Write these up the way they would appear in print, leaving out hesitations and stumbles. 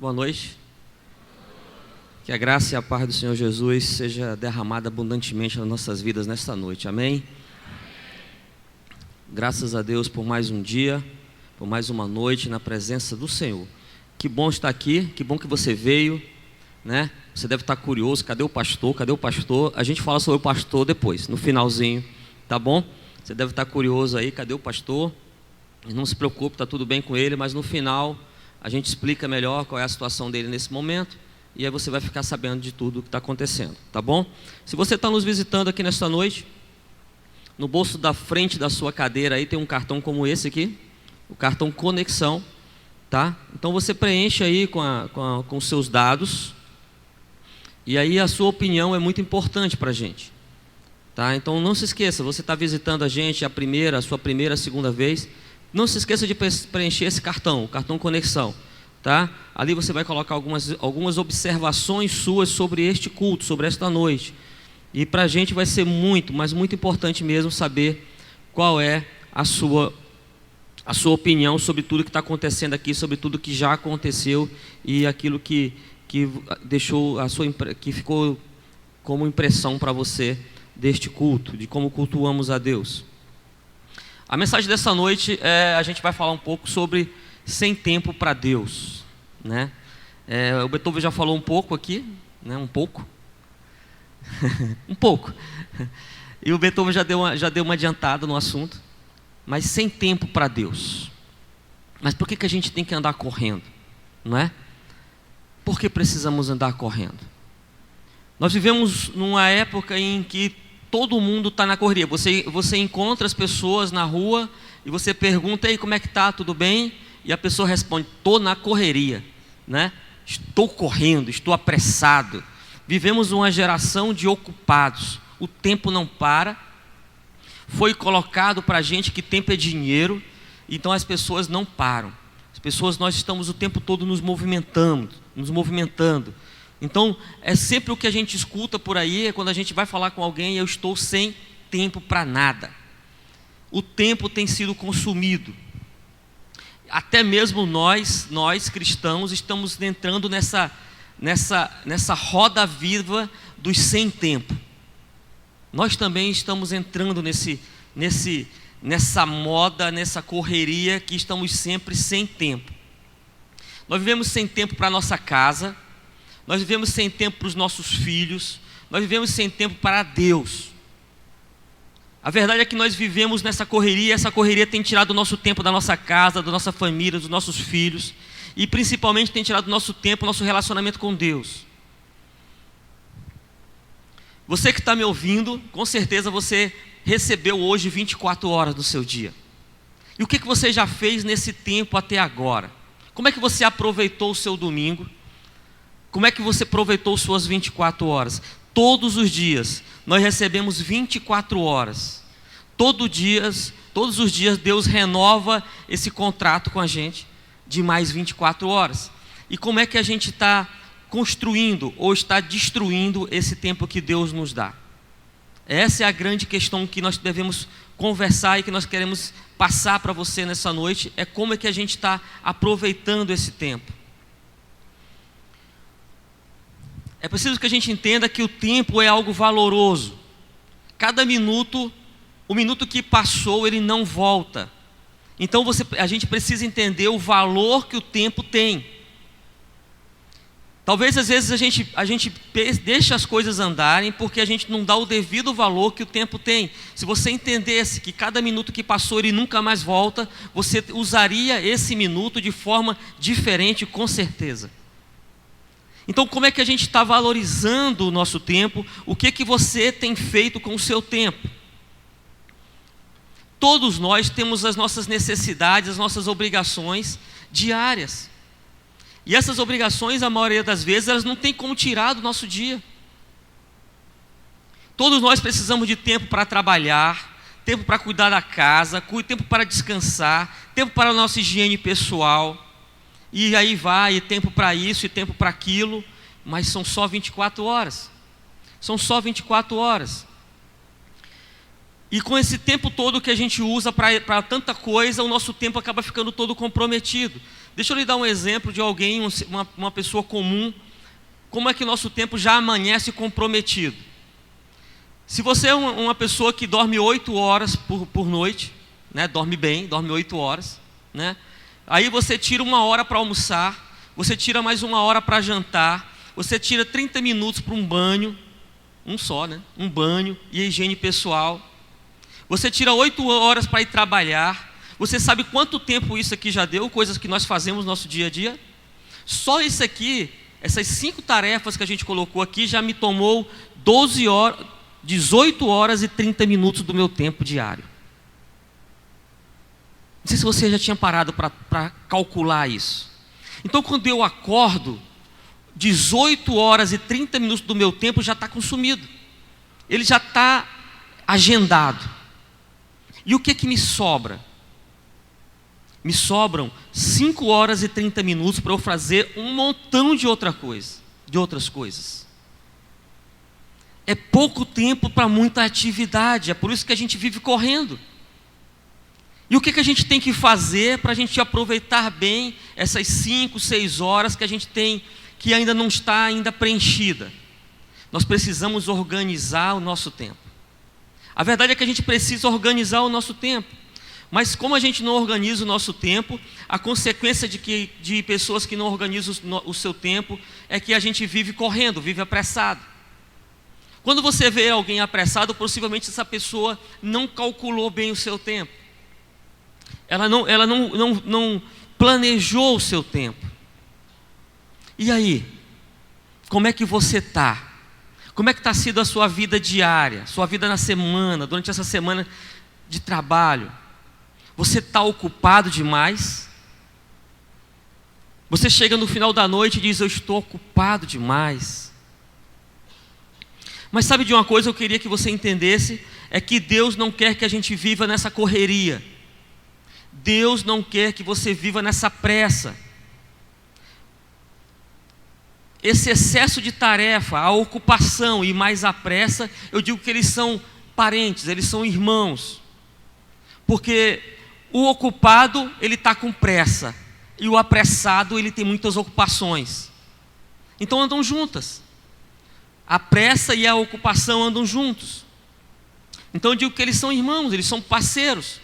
Boa noite. Que a graça e a paz do Senhor Jesus seja derramada abundantemente nas nossas vidas nesta noite. Amém? Graças a Deus por mais um dia, por mais uma noite na presença do Senhor. Que bom estar aqui, que bom que você veio, né? Você deve estar curioso, cadê o pastor? Cadê o pastor? A gente fala sobre o pastor depois, no finalzinho, tá bom? Você deve estar curioso aí, cadê o pastor? Não se preocupe, está tudo bem com ele, mas no final a gente explica melhor qual é a situação dele nesse momento e aí você vai ficar sabendo de tudo o que está acontecendo, tá bom? Se você está nos visitando aqui nesta noite, no bolso da frente da sua cadeira aí tem um cartão como esse aqui, o cartão Conexão, tá? Então você preenche aí com os seus dados e aí a sua opinião é muito importante para a gente, tá? Então não se esqueça, você está visitando a gente a sua primeira, segunda vez, não se esqueça de preencher esse cartão, o cartão Conexão, tá? Ali você vai colocar algumas observações suas sobre este culto, sobre esta noite. E para a gente vai ser muito, mas muito importante mesmo saber qual é a sua opinião sobre tudo que está acontecendo aqui, sobre tudo que já aconteceu e aquilo que deixou que ficou como impressão para você deste culto, de como cultuamos a Deus. A mensagem dessa noite a gente vai falar um pouco sobre sem tempo para Deus, né? O Beethoven já falou um pouco aqui, né? Um pouco, um pouco. E o Beethoven já deu uma adiantada no assunto, mas sem tempo para Deus. Mas por que a gente tem que andar correndo, não é? Por que precisamos andar correndo? Nós vivemos numa época em que todo mundo está na correria. Você encontra as pessoas na rua e você pergunta, ei, como é que está, tudo bem? E a pessoa responde, estou na correria, né? Estou correndo, estou apressado. Vivemos uma geração de ocupados, o tempo não para. Foi colocado para a gente que tempo é dinheiro, então as pessoas não param. Nós estamos o tempo todo nos movimentando. Então, é sempre o que a gente escuta por aí, quando a gente vai falar com alguém, eu estou sem tempo para nada. O tempo tem sido consumido. Até mesmo nós cristãos, estamos entrando nessa roda viva dos sem tempo. Nós também estamos entrando nessa moda, nessa correria que estamos sempre sem tempo. Nós vivemos sem tempo para a nossa casa, nós vivemos sem tempo para os nossos filhos, nós vivemos sem tempo para Deus. A verdade é que nós vivemos nessa correria, essa correria tem tirado o nosso tempo da nossa casa, da nossa família, dos nossos filhos, e principalmente tem tirado o nosso tempo, o nosso relacionamento com Deus. Você que está me ouvindo, com certeza você recebeu hoje 24 horas do seu dia. E o que você já fez nesse tempo até agora? Como é que você aproveitou o seu domingo? Como é que você aproveitou suas 24 horas? Todos os dias nós recebemos 24 horas. Todos os dias Deus renova esse contrato com a gente de mais 24 horas. E como é que a gente está construindo ou está destruindo esse tempo que Deus nos dá? Essa é a grande questão que nós devemos conversar e que nós queremos passar para você nessa noite, é como é que a gente está aproveitando esse tempo. É preciso que a gente entenda que o tempo é algo valoroso. Cada minuto, o minuto que passou, ele não volta. Então a gente precisa entender o valor que o tempo tem. Talvez às vezes a gente deixa as coisas andarem porque a gente não dá o devido valor que o tempo tem. Se você entendesse que cada minuto que passou ele nunca mais volta, você usaria esse minuto de forma diferente, com certeza. Então como é que a gente está valorizando o nosso tempo? O que você tem feito com o seu tempo? Todos nós temos as nossas necessidades, as nossas obrigações diárias. E essas obrigações, a maioria das vezes, elas não têm como tirar do nosso dia. Todos nós precisamos de tempo para trabalhar, tempo para cuidar da casa, tempo para descansar, tempo para a nossa higiene pessoal. E aí vai, e tempo para isso, e tempo para aquilo, mas são só 24 horas. São só 24 horas. E com esse tempo todo que a gente usa para tanta coisa, o nosso tempo acaba ficando todo comprometido. Deixa eu lhe dar um exemplo de alguém, uma pessoa comum. Como é que o nosso tempo já amanhece comprometido? Se você é uma pessoa que dorme 8 horas por noite, né? Dorme bem, dorme 8 horas, né? Aí você tira 1 hora para almoçar, você tira mais 1 hora para jantar, você tira 30 minutos para um banho, um só, né? Um banho e higiene pessoal. Você tira 8 horas para ir trabalhar. Você sabe quanto tempo isso aqui já deu? Coisas que nós fazemos no nosso dia a dia. Só isso aqui, essas 5 tarefas que a gente colocou aqui, já me tomou 18 horas e 30 minutos do meu tempo diário. Não sei se você já tinha parado para calcular isso. Então, quando eu acordo, 18 horas e 30 minutos do meu tempo já está consumido. Ele já está agendado. E o que me sobra? Me sobram 5 horas e 30 minutos para eu fazer um montão de outras coisas. É pouco tempo para muita atividade, é por isso que a gente vive correndo. E o que a gente tem que fazer para a gente aproveitar bem essas 5, 6 horas que a gente tem, que ainda não está preenchida? Nós precisamos organizar o nosso tempo. A verdade é que a gente precisa organizar o nosso tempo. Mas como a gente não organiza o nosso tempo, a consequência de pessoas que não organizam o seu tempo é que a gente vive correndo, vive apressado. Quando você vê alguém apressado, possivelmente essa pessoa não calculou bem o seu tempo. Ela não planejou o seu tempo. E aí? Como é que você está? Como é que está sido a sua vida diária? Sua vida na semana, durante essa semana de trabalho? Você está ocupado demais? Você chega no final da noite e diz: eu estou ocupado demais. Mas sabe de uma coisa, eu queria que você entendesse, é que Deus não quer que a gente viva nessa correria. Deus não quer que você viva nessa pressa. Esse excesso de tarefa, a ocupação e mais a pressa, eu digo que eles são parentes, eles são irmãos. Porque o ocupado, ele está com pressa, e o apressado, ele tem muitas ocupações. Então andam juntas. A pressa e a ocupação andam juntos. Então eu digo que eles são irmãos, eles são parceiros.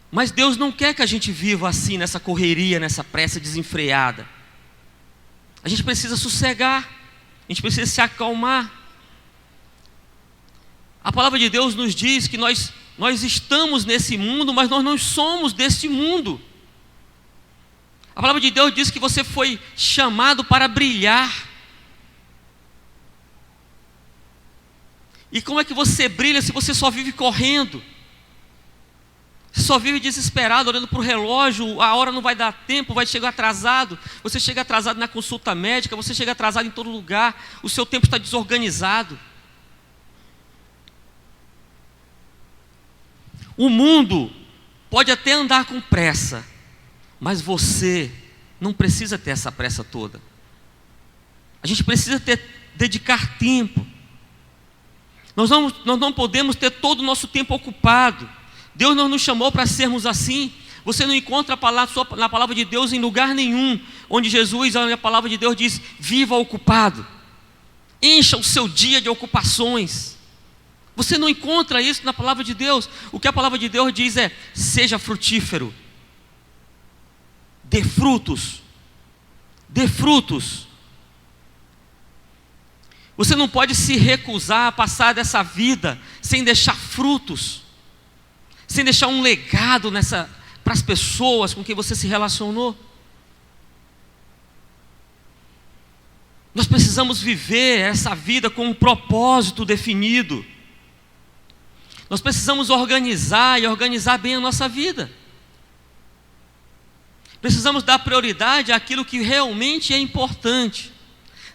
Mas Deus não quer que a gente viva assim, nessa correria, nessa pressa desenfreada. A gente precisa sossegar, a gente precisa se acalmar. A palavra de Deus nos diz que nós estamos nesse mundo, mas nós não somos desse mundo. A palavra de Deus diz que você foi chamado para brilhar. E como é que você brilha se você só vive correndo? Você só vive desesperado, olhando para o relógio, a hora não vai dar tempo, vai chegar atrasado. Você chega atrasado na consulta médica, você chega atrasado em todo lugar, o seu tempo está desorganizado. O mundo pode até andar com pressa, mas você não precisa ter essa pressa toda. A gente precisa dedicar tempo. Nós não podemos ter todo o nosso tempo ocupado. Deus não nos chamou para sermos assim. Você não encontra na palavra de Deus em lugar nenhum, onde a palavra de Deus diz: viva ocupado, encha o seu dia de ocupações. Você não encontra isso na palavra de Deus. O que a palavra de Deus diz é: seja frutífero, dê frutos, dê frutos. Você não pode se recusar a passar dessa vida sem deixar frutos, sem deixar um legado para as pessoas com quem você se relacionou. Nós precisamos viver essa vida com um propósito definido. Nós precisamos organizar bem a nossa vida. Precisamos dar prioridade àquilo que realmente é importante.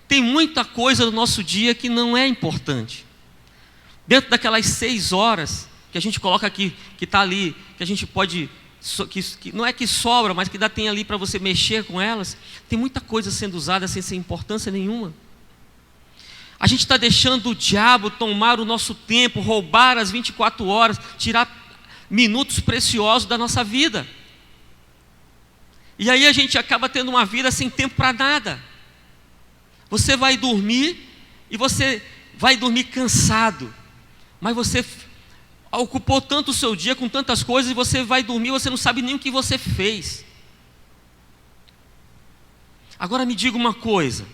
Tem muita coisa no nosso dia que não é importante. Dentro daquelas 6 horas que a gente coloca aqui, que está ali, que a gente pode, que não é que sobra, mas que tem ali para você mexer com elas, tem muita coisa sendo usada sem importância nenhuma. A gente está deixando o diabo tomar o nosso tempo, roubar as 24 horas, tirar minutos preciosos da nossa vida. E aí a gente acaba tendo uma vida sem tempo para nada. Você vai dormir e você vai dormir cansado, mas você ocupou tanto o seu dia com tantas coisas e você vai dormir, você não sabe nem o que você fez. Agora me diga uma coisa: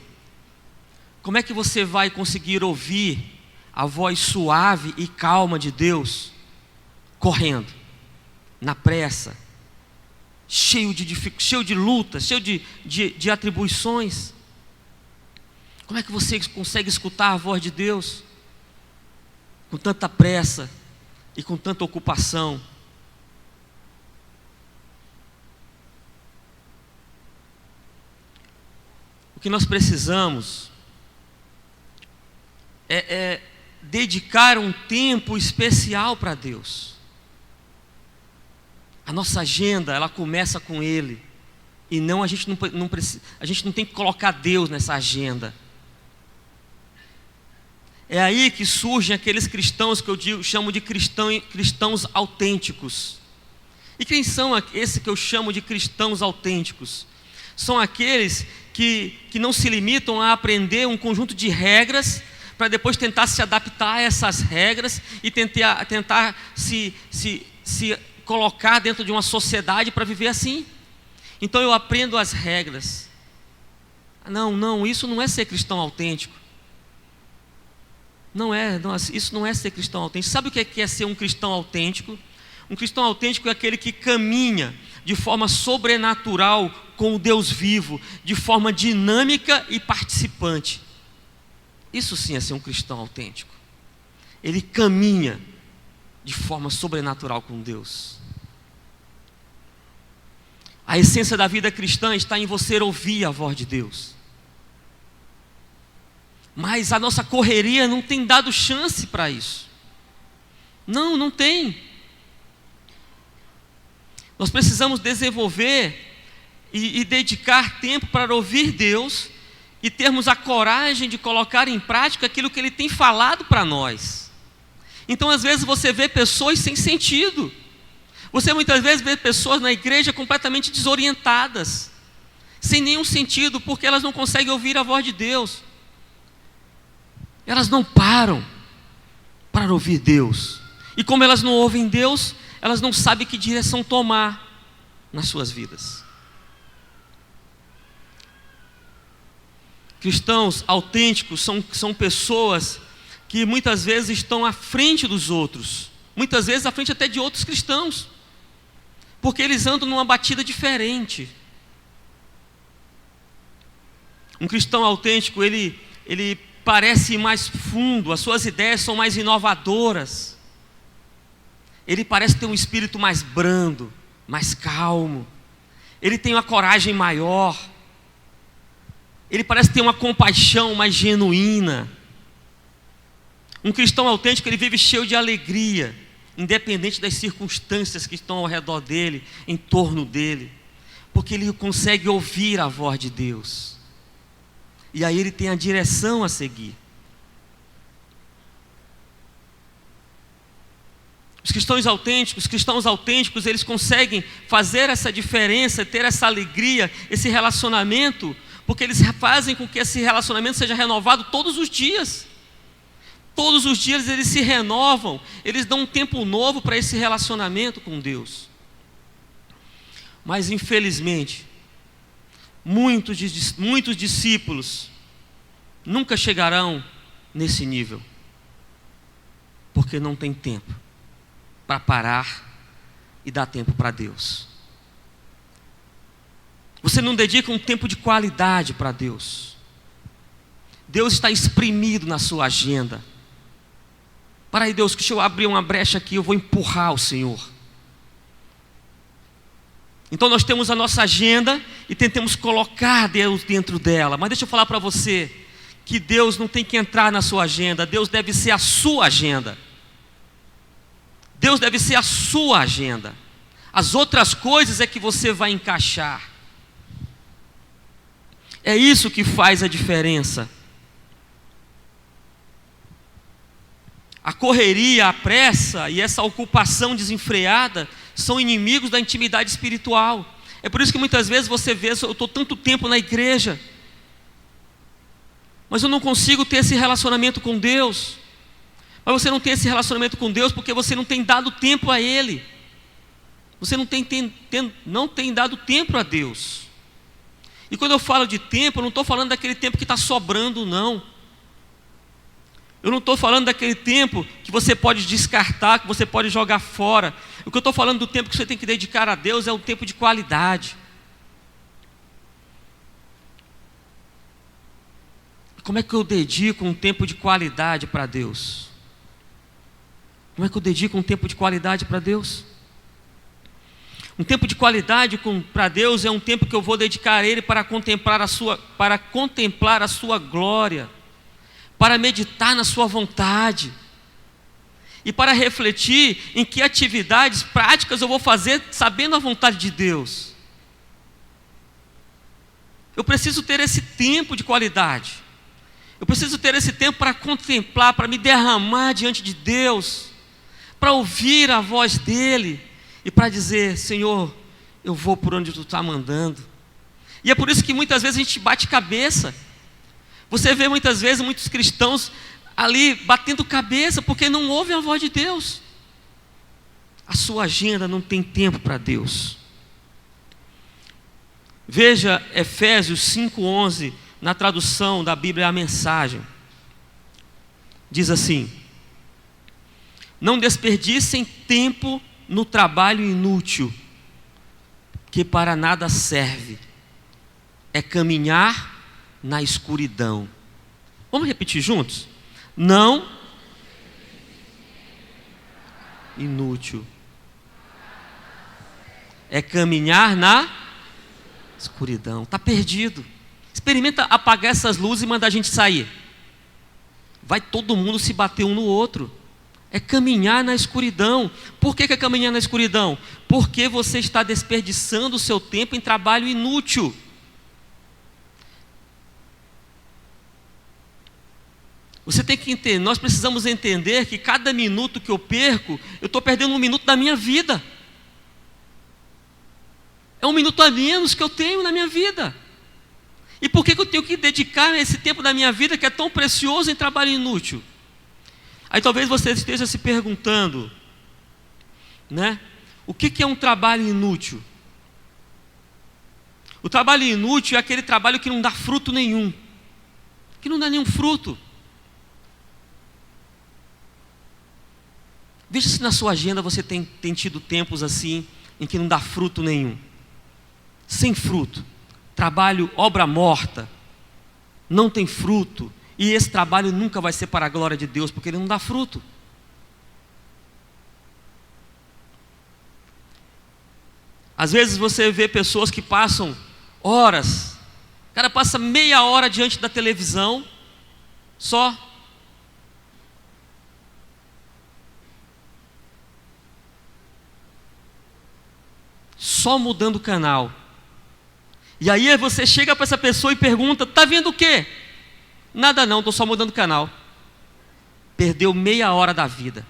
como é que você vai conseguir ouvir a voz suave e calma de Deus correndo, na pressa, cheio de lutas, cheio de atribuições? Como é que você consegue escutar a voz de Deus com tanta pressa e com tanta ocupação? O que nós precisamos é dedicar um tempo especial para Deus. A nossa agenda, ela começa com Ele, e não a gente não tem que colocar Deus nessa agenda. É aí que surgem aqueles cristãos que eu chamo de cristãos autênticos. E quem são esses que eu chamo de cristãos autênticos? São aqueles que não se limitam a aprender um conjunto de regras para depois tentar se adaptar a essas regras e tentar se colocar dentro de uma sociedade para viver assim. Então eu aprendo as regras. Não, isso não é ser cristão autêntico. Isso não é ser cristão autêntico. Sabe o que é ser um cristão autêntico? Um cristão autêntico é aquele que caminha de forma sobrenatural com o Deus vivo, de forma dinâmica e participante. Isso sim é ser um cristão autêntico. Ele caminha de forma sobrenatural com Deus. A essência da vida cristã está em você ouvir a voz de Deus. Mas a nossa correria não tem dado chance para isso. Não tem. Nós precisamos desenvolver e dedicar tempo para ouvir Deus e termos a coragem de colocar em prática aquilo que Ele tem falado para nós. Então, às vezes, você vê pessoas sem sentido. Você muitas vezes vê pessoas na igreja completamente desorientadas, sem nenhum sentido, porque elas não conseguem ouvir a voz de Deus. Elas não param para ouvir Deus. E como elas não ouvem Deus, elas não sabem que direção tomar nas suas vidas. Cristãos autênticos são pessoas que muitas vezes estão à frente dos outros, muitas vezes à frente até de outros cristãos, porque eles andam numa batida diferente. Um cristão autêntico, ele parece mais fundo, as suas ideias são mais inovadoras, ele parece ter um espírito mais brando, mais calmo, ele tem uma coragem maior, ele parece ter uma compaixão mais genuína. Um cristão autêntico, ele vive cheio de alegria, independente das circunstâncias que estão ao redor dele, em torno dele, porque ele consegue ouvir a voz de Deus, e aí ele tem a direção a seguir. Os cristãos autênticos, eles conseguem fazer essa diferença, ter essa alegria, esse relacionamento, porque eles fazem com que esse relacionamento seja renovado todos os dias. Todos os dias eles se renovam, eles dão um tempo novo para esse relacionamento com Deus. Mas infelizmente, muitos discípulos nunca chegarão nesse nível, porque não tem tempo para parar e dar tempo para Deus. Você não dedica um tempo de qualidade para Deus. Deus está espremido na sua agenda. Para aí, Deus, que se eu abrir uma brecha aqui, eu vou empurrar o Senhor. Então nós temos a nossa agenda e tentamos colocar Deus dentro dela. Mas deixa eu falar para você que Deus não tem que entrar na sua agenda. Deus deve ser a sua agenda. Deus deve ser a sua agenda. As outras coisas é que você vai encaixar. É isso que faz a diferença. A correria, a pressa e essa ocupação desenfreada são inimigos da intimidade espiritual. É por isso que muitas vezes você vê, eu estou tanto tempo na igreja, mas eu não consigo ter esse relacionamento com Deus. Mas você não tem esse relacionamento com Deus porque você não tem dado tempo a Ele. Você não tem dado tempo a Deus. E quando eu falo de tempo, eu não estou falando daquele tempo que está sobrando, não. Eu não estou falando daquele tempo que você pode descartar, que você pode jogar fora. O que eu estou falando do tempo que você tem que dedicar a Deus é um tempo de qualidade. Como é que eu dedico um tempo de qualidade para Deus? Como é que eu dedico um tempo de qualidade para Deus? Um tempo de qualidade para Deus é um tempo que eu vou dedicar a Ele para contemplar a sua glória, para meditar na sua vontade e para refletir em que atividades práticas eu vou fazer sabendo a vontade de Deus. Eu preciso ter esse tempo de qualidade. Eu preciso ter esse tempo para contemplar, para me derramar diante de Deus, para ouvir a voz dEle e para dizer: Senhor, eu vou por onde Tu está mandando. E é por isso que muitas vezes a gente bate cabeça. Você vê muitas vezes muitos cristãos ali batendo cabeça porque não ouvem a voz de Deus. A sua agenda não tem tempo para Deus. Veja Efésios 5:11, na tradução da Bíblia A Mensagem. Diz assim: não desperdicem tempo no trabalho inútil, que para nada serve. É caminhar na escuridão. Vamos repetir juntos? Não inútil. É caminhar na escuridão. Está perdido. Experimenta apagar essas luzes e mandar a gente sair. Vai todo mundo se bater um no outro. É caminhar na escuridão. Por que é caminhar na escuridão? Porque você está desperdiçando o seu tempo em trabalho inútil. Você tem que entender, nós precisamos entender que cada minuto que eu perco, eu estou perdendo um minuto da minha vida. É um minuto a menos que eu tenho na minha vida. E por que eu tenho que dedicar esse tempo da minha vida que é tão precioso em trabalho inútil? Aí talvez você esteja se perguntando, né? O que é um trabalho inútil? O trabalho inútil é aquele trabalho que não dá fruto nenhum. Que não dá nenhum fruto. Veja se na sua agenda você tem tido tempos assim, em que não dá fruto nenhum. Sem fruto. Trabalho, obra morta. Não tem fruto. E esse trabalho nunca vai ser para a glória de Deus, porque ele não dá fruto. Às vezes você vê pessoas que passam horas. O cara passa meia hora diante da televisão, só mudando o canal. E aí você chega para essa pessoa e pergunta: está vendo o quê? Nada não, estou só mudando o canal. Perdeu meia hora da vida.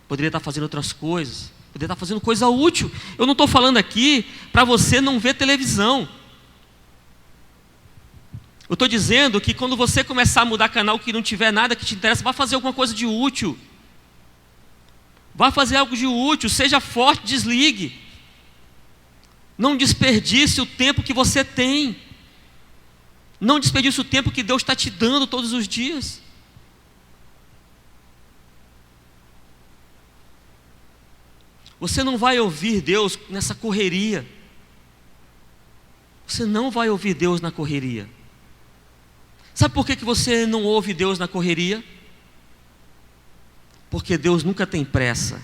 Poderia estar fazendo outras coisas. Poderia estar fazendo coisa útil. Eu não estou falando aqui para você não ver televisão. Eu estou dizendo que quando você começar a mudar canal, que não tiver nada que te interessa, vá fazer alguma coisa de útil. Vá fazer algo de útil, seja forte, desligue. Não desperdice o tempo que você tem. Não desperdice o tempo que Deus está te dando todos os dias. Você não vai ouvir Deus nessa correria. Você não vai ouvir Deus na correria. Sabe por que você não ouve Deus na correria? Porque Deus nunca tem pressa.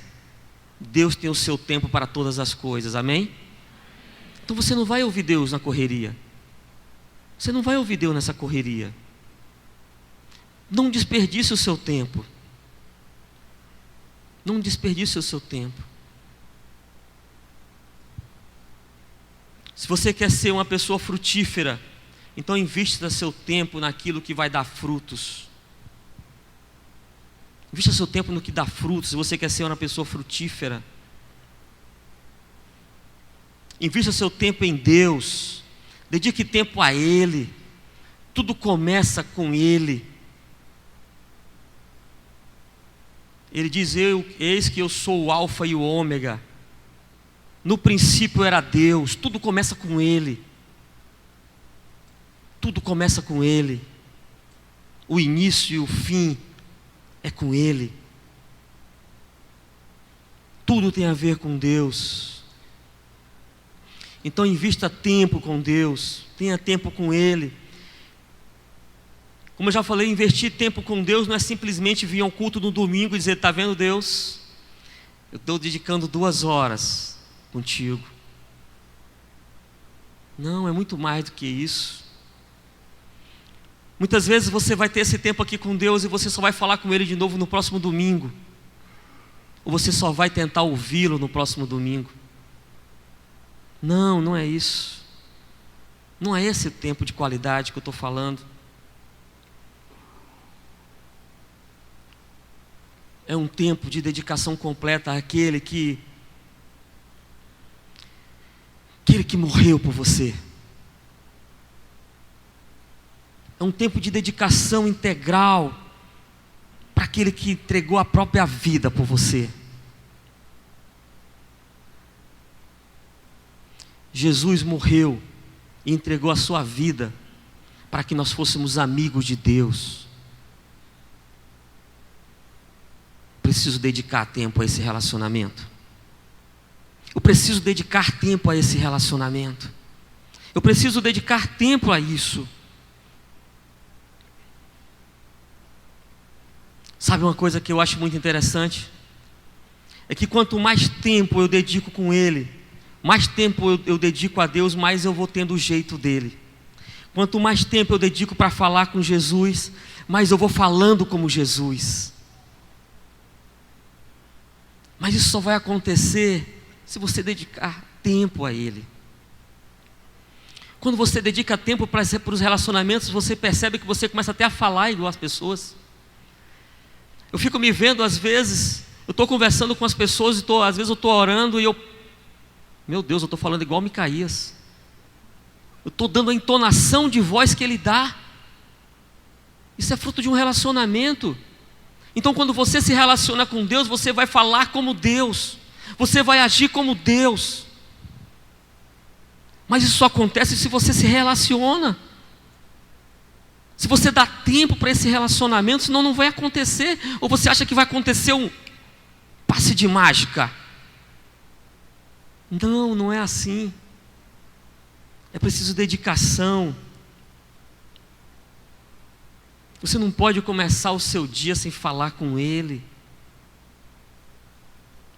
Deus tem o seu tempo para todas as coisas, amém? Então você não vai ouvir Deus na correria. Você não vai ouvir Deus nessa correria. Não desperdice o seu tempo. Não desperdice o seu tempo. Se você quer ser uma pessoa frutífera, então invista seu tempo naquilo que vai dar frutos. Invista seu tempo no que dá frutos, se você quer ser uma pessoa frutífera. Invista seu tempo em Deus. Dedique tempo a Ele. Tudo começa com Ele. Ele diz: eis que eu sou o alfa e o ômega. No princípio era Deus. Tudo começa com Ele. Tudo começa com Ele. O início e o fim é com Ele. Tudo tem a ver com Deus. Então invista tempo com Deus. Tenha tempo com Ele. Como eu já falei, investir tempo com Deus não é simplesmente vir ao culto no domingo e dizer: está vendo, Deus? Eu estou dedicando 2 horas contigo. Não, é muito mais do que isso. Muitas vezes você vai ter esse tempo aqui com Deus e você só vai falar com Ele de novo no próximo domingo. Ou você só vai tentar ouvi-lo no próximo domingo. Não, não é isso. Não é esse tempo de qualidade que eu estou falando. É um tempo de dedicação completa àquele que morreu por você. É um tempo de dedicação integral para aquele que entregou a própria vida por você. Jesus morreu e entregou a sua vida para que nós fôssemos amigos de Deus. Preciso dedicar tempo a esse relacionamento. Eu preciso dedicar tempo a esse relacionamento. Eu preciso dedicar tempo a isso. Sabe uma coisa que eu acho muito interessante? É que quanto mais tempo eu dedico com Ele, mais tempo eu dedico a Deus, mais eu vou tendo o jeito dele. Quanto mais tempo eu dedico para falar com Jesus, mais eu vou falando como Jesus. Mas isso só vai acontecer se você dedicar tempo a Ele. Quando você dedica tempo para os relacionamentos, você percebe que você começa até a falar igual as pessoas. Eu fico me vendo, às vezes, eu estou conversando com as pessoas, às vezes eu estou orando e meu Deus, eu estou falando igual Micaías. Eu estou dando a entonação de voz que ele dá. Isso é fruto de um relacionamento. Então quando você se relaciona com Deus, você vai falar como Deus. Você vai agir como Deus. Mas isso só acontece se você se relaciona. Se você dá tempo para esse relacionamento, senão não vai acontecer. Ou você acha que vai acontecer um passe de mágica? Não, não é assim. É preciso dedicação. Você não pode começar o seu dia sem falar com Ele.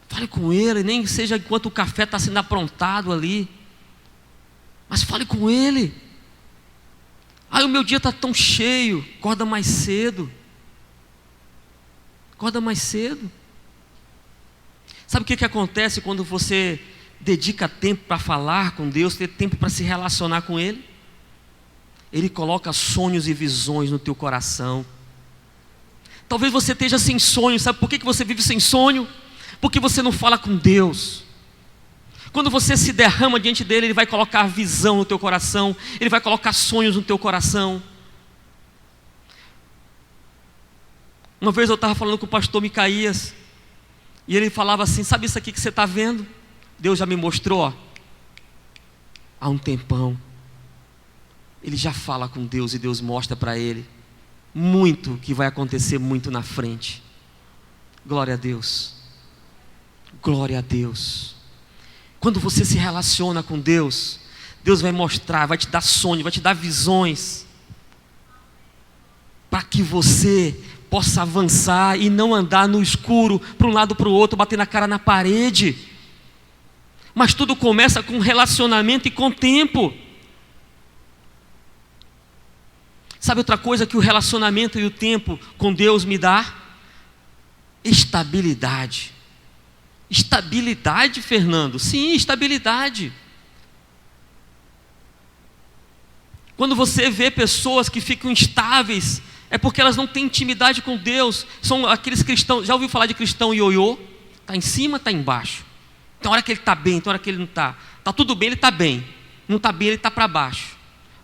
Fale com Ele, nem que seja enquanto o café está sendo aprontado ali. Mas fale com Ele. O meu dia está tão cheio. Acorda mais cedo. Acorda mais cedo. Sabe o que acontece quando você dedica tempo para falar com Deus, ter tempo para se relacionar com Ele? Ele coloca sonhos e visões no teu coração. Talvez você esteja sem sonho. Sabe por que você vive sem sonho? Porque você não fala com Deus. Quando você se derrama diante dele, Ele vai colocar visão no teu coração. Ele vai colocar sonhos no teu coração. Uma vez eu estava falando com o pastor Micaías, e ele falava assim: sabe isso aqui que você está vendo? Deus já me mostrou há um tempão. Ele já fala com Deus e Deus mostra para ele muito que vai acontecer muito na frente. Glória a Deus. Glória a Deus. Quando você se relaciona com Deus, Deus vai mostrar, vai te dar sonhos, vai te dar visões, para que você possa avançar e não andar no escuro, para um lado para o outro, bater na cara na parede. Mas tudo começa com relacionamento e com tempo. Sabe outra coisa que o relacionamento e o tempo com Deus me dá? Estabilidade. Estabilidade, Fernando? Sim, estabilidade. Quando você vê pessoas que ficam instáveis É porque elas não têm intimidade com Deus. São aqueles cristãos, já ouviu falar de cristão ioiô? Está em cima, está embaixo. Tem hora que ele está bem, tem hora que ele não está. Está tudo bem, ele está bem. Não está bem, ele está para baixo.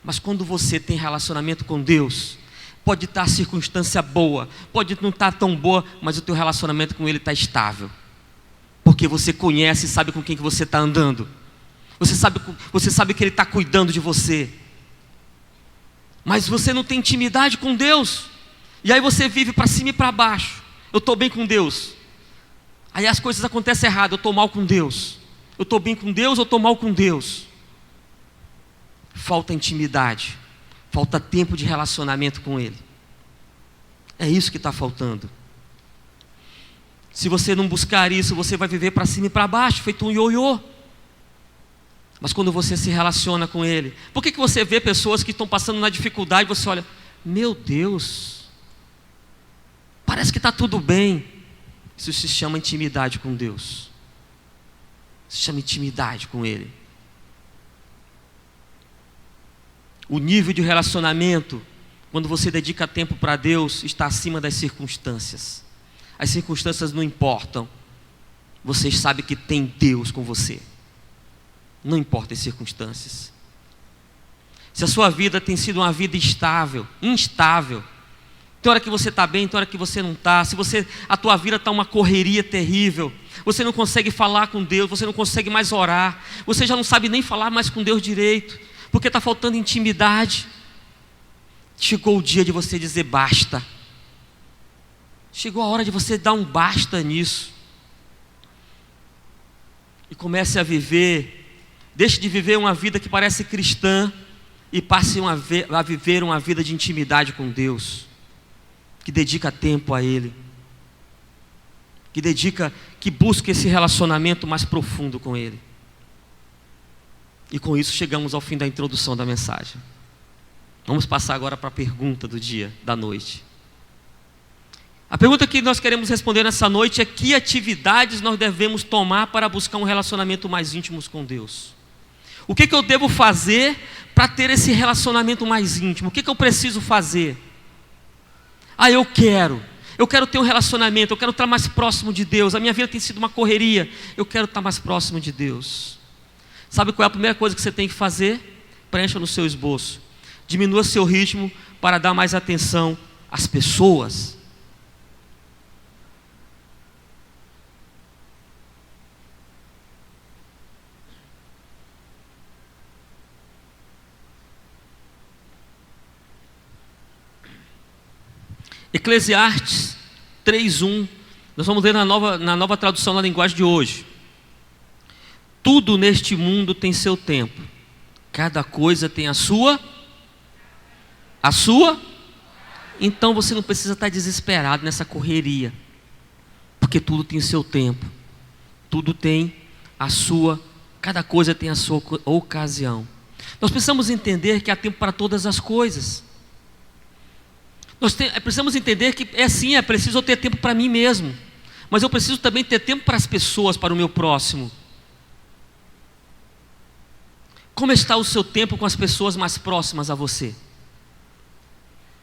Mas quando você tem relacionamento com Deus, pode estar a circunstância boa, pode não estar tão boa, mas o teu relacionamento com Ele está estável. Porque você conhece e sabe com quem que você está andando. Você sabe que Ele está cuidando de você. Mas você não tem intimidade com Deus. E aí você vive para cima e para baixo. Eu estou bem com Deus. Aí as coisas acontecem errado, eu estou mal com Deus. Eu estou bem com Deus, eu estou mal com Deus. Falta intimidade. Falta tempo de relacionamento com Ele. É isso que está faltando. Se você não buscar isso, você vai viver para cima e para baixo, feito um ioiô. Mas quando você se relaciona com Ele, por que você vê pessoas que estão passando na dificuldade e você olha, meu Deus, parece que está tudo bem. Isso se chama intimidade com Deus. Se chama intimidade com Ele. O nível de relacionamento, quando você dedica tempo para Deus, está acima das circunstâncias. As circunstâncias não importam. Você sabe que tem Deus com você. Não importa as circunstâncias. Se a sua vida tem sido uma vida instável, tem hora que você está bem, tem hora que você não está. A tua vida está uma correria terrível, você não consegue falar com Deus, você não consegue mais orar, você já não sabe nem falar mais com Deus direito, porque está faltando intimidade. Chegou o dia de você dizer basta. Chegou a hora de você dar um basta nisso. E comece a viver. Deixe de viver uma vida que parece cristã e passe a viver uma vida de intimidade com Deus, que dedica tempo a Ele, que busca esse relacionamento mais profundo com Ele. E com isso chegamos ao fim da introdução da mensagem. Vamos passar agora para a pergunta do dia, da noite. A pergunta que nós queremos responder nessa noite é: que atividades nós devemos tomar para buscar um relacionamento mais íntimo com Deus? O que eu devo fazer para ter esse relacionamento mais íntimo? O que eu preciso fazer? Eu quero ter um relacionamento, eu quero estar mais próximo de Deus. A minha vida tem sido uma correria, eu quero estar mais próximo de Deus. Sabe qual é a primeira coisa que você tem que fazer? Preencha no seu esboço. Diminua seu ritmo para dar mais atenção às pessoas. Eclesiastes 3:1, nós vamos ler na nova tradução na linguagem de hoje. Tudo neste mundo tem seu tempo, cada coisa tem a sua. Então você não precisa estar desesperado nessa correria, porque tudo tem seu tempo, tudo tem a sua, cada coisa tem a sua ocasião. Nós precisamos entender que há tempo para todas as coisas. Precisamos entender que é preciso eu ter tempo para mim mesmo, mas eu preciso também ter tempo para as pessoas, para o meu próximo. Como está o seu tempo com as pessoas mais próximas a você?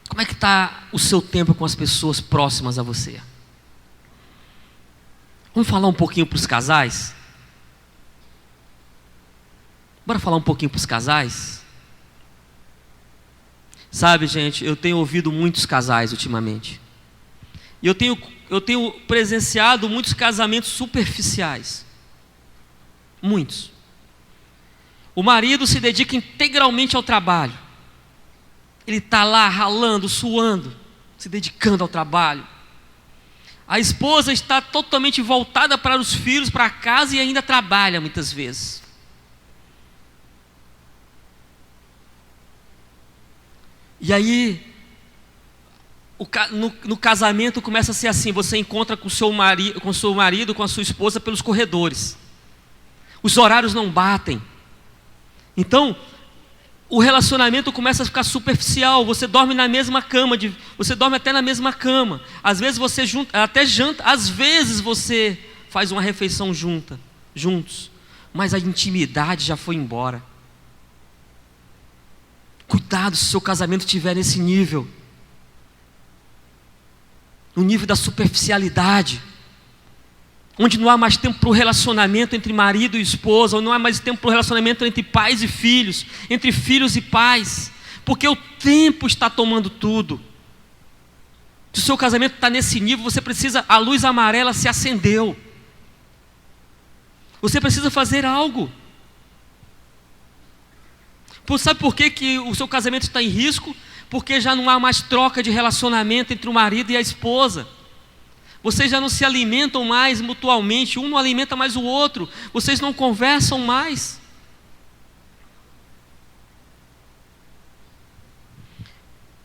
Como é que está o seu tempo com as pessoas próximas a você? Vamos falar um pouquinho para os casais? Bora falar um pouquinho para os casais? Sabe, gente, eu tenho ouvido muitos casais ultimamente. E eu tenho presenciado muitos casamentos superficiais. Muitos. O marido se dedica integralmente ao trabalho. Ele está lá ralando, suando, se dedicando ao trabalho. A esposa está totalmente voltada para os filhos, para a casa, e ainda trabalha muitas vezes. E aí, no casamento começa a ser assim: você encontra com seu marido, com a sua esposa pelos corredores. Os horários não batem. Então, o relacionamento começa a ficar superficial. Você dorme na mesma cama, você dorme até na mesma cama. Às vezes você até janta, às vezes você faz uma refeição juntos, mas a intimidade já foi embora. Cuidado se seu casamento estiver nesse nível. no nível da superficialidade, onde não há mais tempo para o relacionamento entre marido e esposa, ou não há mais tempo para o relacionamento entre pais e filhos, entre filhos e pais, porque o tempo está tomando tudo. Se o seu casamento está nesse nível, você precisa, a luz amarela se acendeu. Você precisa fazer algo. Sabe por que o seu casamento está em risco? Porque já não há mais troca de relacionamento entre o marido e a esposa. Vocês já não se alimentam mais mutuamente, um não alimenta mais o outro, vocês não conversam mais.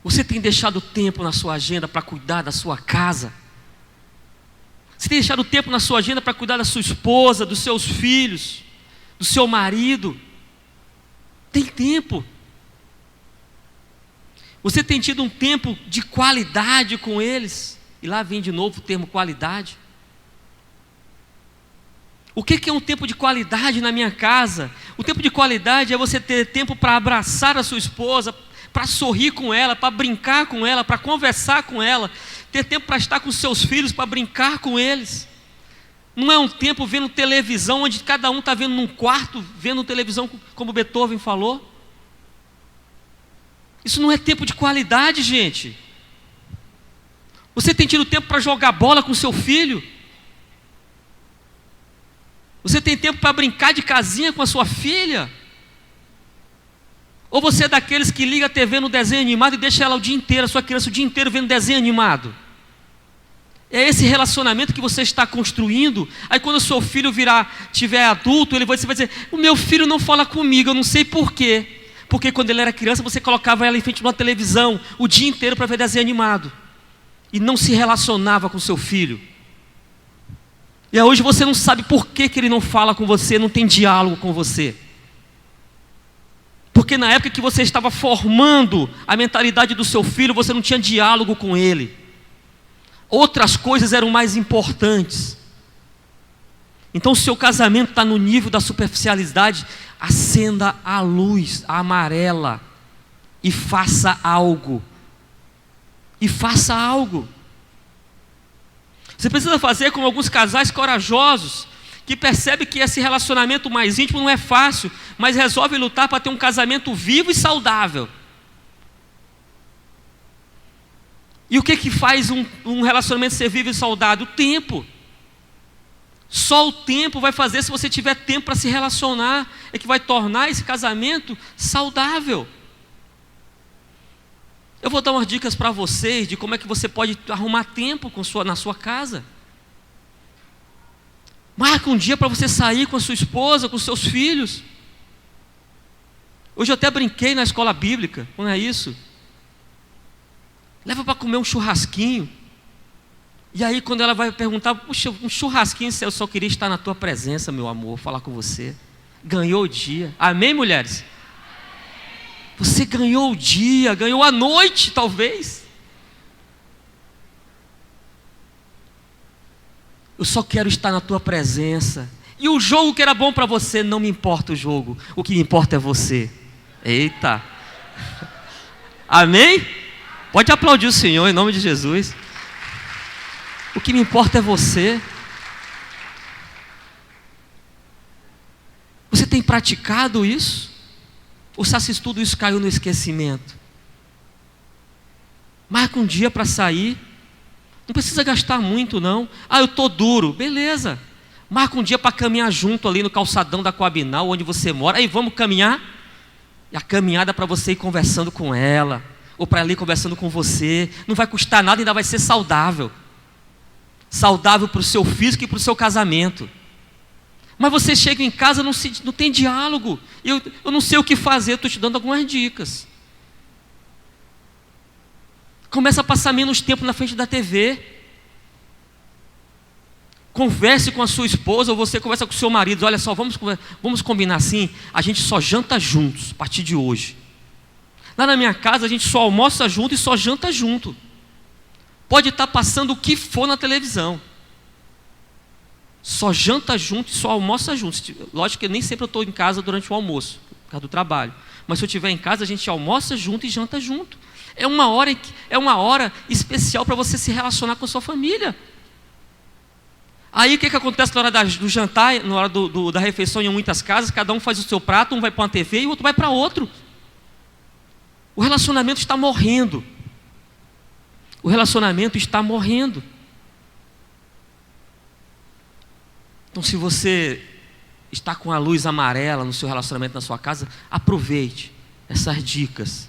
Você tem deixado tempo na sua agenda para cuidar da sua casa? Você tem deixado tempo na sua agenda para cuidar da sua esposa, dos seus filhos, do seu marido? Tem tempo. Você tem tido um tempo de qualidade com eles? E lá vem de novo o termo qualidade. O que é um tempo de qualidade na minha casa? O tempo de qualidade é você ter tempo para abraçar a sua esposa, para sorrir com ela, para brincar com ela, para conversar com ela, ter tempo para estar com seus filhos, para brincar com eles. Não é um tempo vendo televisão, onde cada um está vendo num quarto, vendo televisão, como Beethoven falou. Isso não é tempo de qualidade, gente. Você tem tido tempo para jogar bola com seu filho? Você tem tempo para brincar de casinha com a sua filha? Ou você é daqueles que liga a TV no desenho animado e deixa ela o dia inteiro, a sua criança o dia inteiro vendo desenho animado? É esse relacionamento que você está construindo. Aí quando o seu filho tiver adulto, você vai dizer: o meu filho não fala comigo, eu não sei por quê. Porque quando ele era criança, você colocava ela em frente de uma televisão o dia inteiro para ver desenho animado. E não se relacionava com seu filho. E aí hoje você não sabe por que ele não fala com você, não tem diálogo com você. Porque na época que você estava formando a mentalidade do seu filho, você não tinha diálogo com ele. Outras coisas eram mais importantes. Então, se o seu casamento está no nível da superficialidade, acenda a luz amarela e faça algo. E faça algo. Você precisa fazer como alguns casais corajosos, que percebem que esse relacionamento mais íntimo não é fácil, mas resolve lutar para ter um casamento vivo e saudável. E o que faz um relacionamento ser vivo e saudável? O tempo. Só o tempo vai fazer, se você tiver tempo para se relacionar, é que vai tornar esse casamento saudável. Eu vou dar umas dicas para vocês de como é que você pode arrumar tempo na sua casa. Marca um dia para você sair com a sua esposa, com os seus filhos. Hoje eu até brinquei na escola bíblica, não é isso? Leva para comer um churrasquinho. E aí quando ela vai perguntar: puxa, um churrasquinho, eu só queria estar na tua presença, meu amor, falar com você. Ganhou o dia. Amém, mulheres? Você ganhou o dia, ganhou a noite, talvez. Eu só quero estar na tua presença. E o jogo que era bom para você, não me importa o jogo. O que me importa é você. Eita. Amém? Pode aplaudir o Senhor em nome de Jesus. O que me importa é você. Você tem praticado isso? Ou se tudo isso caiu no esquecimento? Marca um dia para sair. Não precisa gastar muito não. Eu estou duro. Beleza. Marca um dia para caminhar junto ali no calçadão da Coabinal, onde você mora. Aí vamos caminhar. E a caminhada para você ir conversando com ela. Ou para ali conversando com você. Não vai custar nada, ainda vai ser saudável. Saudável para o seu físico e para o seu casamento. Mas você chega em casa, não tem diálogo. Eu não sei o que fazer, estou te dando algumas dicas. Começa a passar menos tempo na frente da TV. Converse com a sua esposa, ou você conversa com o seu marido. Olha só, vamos combinar assim, a gente só janta juntos, a partir de hoje. Lá na minha casa, a gente só almoça junto e só janta junto. Pode estar passando o que for na televisão. Só janta junto e só almoça junto. Lógico que nem sempre eu estou em casa durante o almoço. por causa do trabalho. Mas se eu estiver em casa, a gente almoça junto e janta junto. É uma hora especial para você se relacionar com a sua família. Aí o que acontece na hora do jantar, na hora da refeição em muitas casas? Cada um faz o seu prato, um vai para uma TV e o outro vai para outro. O relacionamento está morrendo. O relacionamento está morrendo. Então, se você está com a luz amarela no seu relacionamento na sua casa, aproveite essas dicas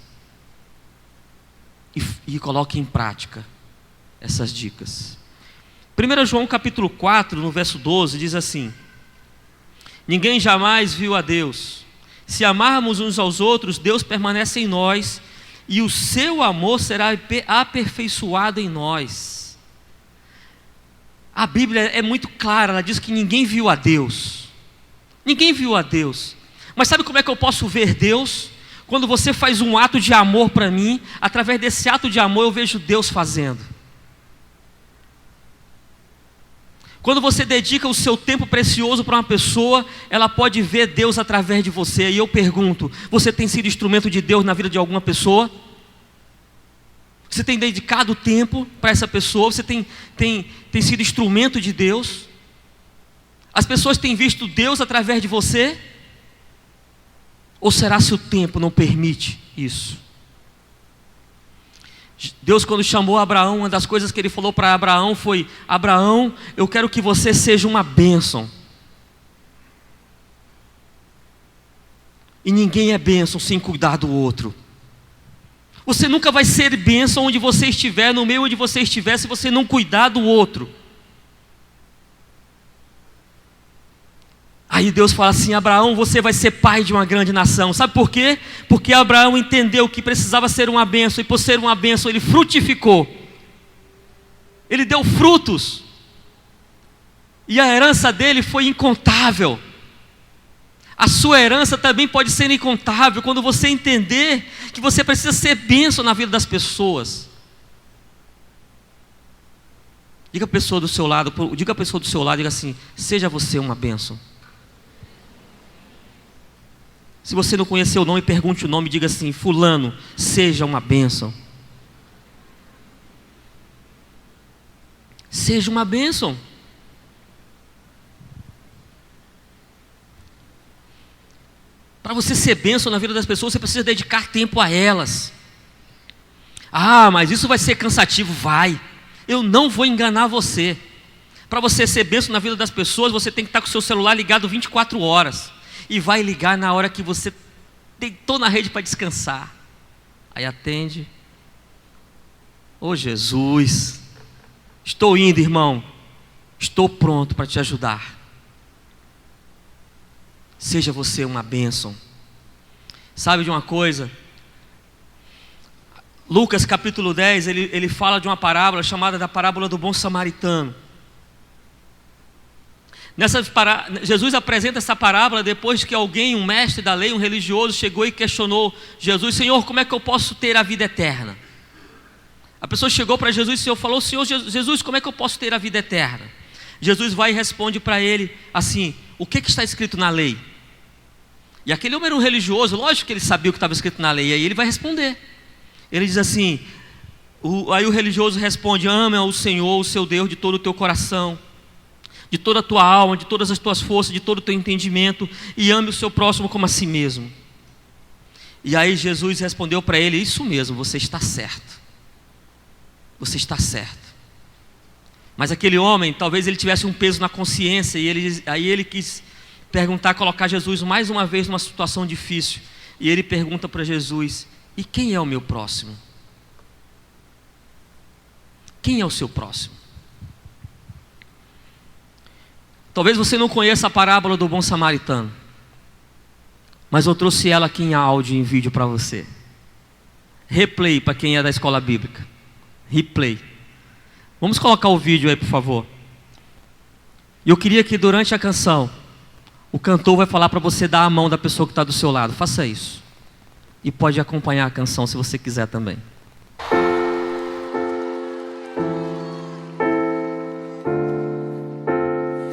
e coloque em prática essas dicas. 1 João capítulo 4, no verso 12, diz assim: ninguém jamais viu a Deus. Se amarmos uns aos outros, Deus permanece em nós e o seu amor será aperfeiçoado em nós. A Bíblia é muito clara, ela diz que ninguém viu a Deus. Ninguém viu a Deus. Mas sabe como é que eu posso ver Deus? Quando você faz um ato de amor para mim, através desse ato de amor eu vejo Deus fazendo. Quando você dedica o seu tempo precioso para uma pessoa, ela pode ver Deus através de você. E eu pergunto, você tem sido instrumento de Deus na vida de alguma pessoa? Você tem dedicado tempo para essa pessoa? Você tem sido instrumento de Deus? As pessoas têm visto Deus através de você? Ou será se o tempo não permite isso? Deus, quando chamou Abraão, uma das coisas que ele falou para Abraão foi: Abraão, eu quero que você seja uma bênção. E ninguém é bênção sem cuidar do outro. Você nunca vai ser bênção onde você estiver, no meio onde você estiver, se você não cuidar do outro. Aí Deus fala assim: Abraão, você vai ser pai de uma grande nação. Sabe por quê? Porque Abraão entendeu que precisava ser uma bênção, e por ser uma bênção ele frutificou. Ele deu frutos. E a herança dele foi incontável. A sua herança também pode ser incontável quando você entender que você precisa ser bênção na vida das pessoas. Diga a pessoa do seu lado, diga assim: seja você uma bênção. Se você não conhecer o nome, pergunte o nome, diga assim: fulano, seja uma bênção. Seja uma bênção. Para você ser bênção na vida das pessoas, você precisa dedicar tempo a elas. Ah, mas isso vai ser cansativo. Vai. Eu não vou enganar você. Para você ser bênção na vida das pessoas, você tem que estar com o seu celular ligado 24 horas. E vai ligar na hora que você deitou na rede para descansar. Aí atende. Ô Jesus, estou indo, irmão. Estou pronto para te ajudar. Seja você uma bênção. Sabe de uma coisa? Lucas capítulo 10, ele fala de uma parábola chamada da parábola do bom samaritano. Jesus apresenta essa parábola depois que alguém, um mestre da lei, um religioso, chegou e questionou Jesus: Senhor, como é que eu posso ter a vida eterna? A pessoa chegou para Jesus e o Senhor falou: Senhor Jesus, como é que eu posso ter a vida eterna? Jesus vai e responde para ele assim: o que está escrito na lei? E aquele homem era um religioso, lógico que ele sabia o que estava escrito na lei, e aí ele vai responder. Ele diz assim, aí o religioso responde: ama o Senhor, o seu Deus, de todo o teu coração, de toda a tua alma, de todas as tuas forças, de todo o teu entendimento, e ame o seu próximo como a si mesmo. E aí Jesus respondeu para ele: isso mesmo, você está certo. Você está certo. Mas aquele homem, talvez ele tivesse um peso na consciência, e aí ele quis colocar Jesus mais uma vez numa situação difícil. E ele pergunta para Jesus: e quem é o meu próximo? Quem é o seu próximo? Talvez você não conheça a parábola do bom samaritano, mas eu trouxe ela aqui em áudio e em vídeo para você. Replay para quem é da escola bíblica. Replay. Vamos colocar o vídeo aí, por favor. E eu queria que durante a canção, o cantor vai falar para você dar a mão da pessoa que está do seu lado. Faça isso. E pode acompanhar a canção se você quiser também.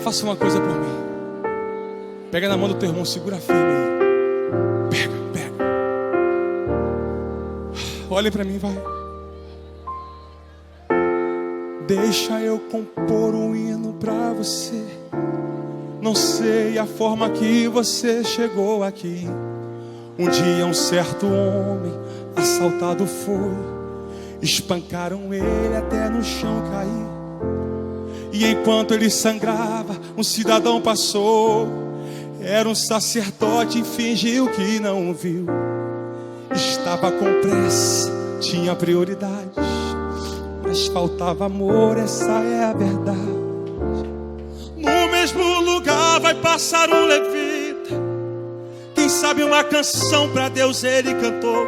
Faça uma coisa por mim. Pega na mão do teu irmão, segura firme aí. Pega. Olhem para mim, vai. Deixa eu compor um hino para você. Não sei a forma que você chegou aqui. Um dia um certo homem assaltado foi. Espancaram ele até no chão cair. E enquanto ele sangrava, um cidadão passou. Era um sacerdote e fingiu que não viu. Estava com pressa, tinha prioridades, mas faltava amor, essa é a verdade. No mesmo lugar vai passar um levita. Quem sabe uma canção pra Deus ele cantou,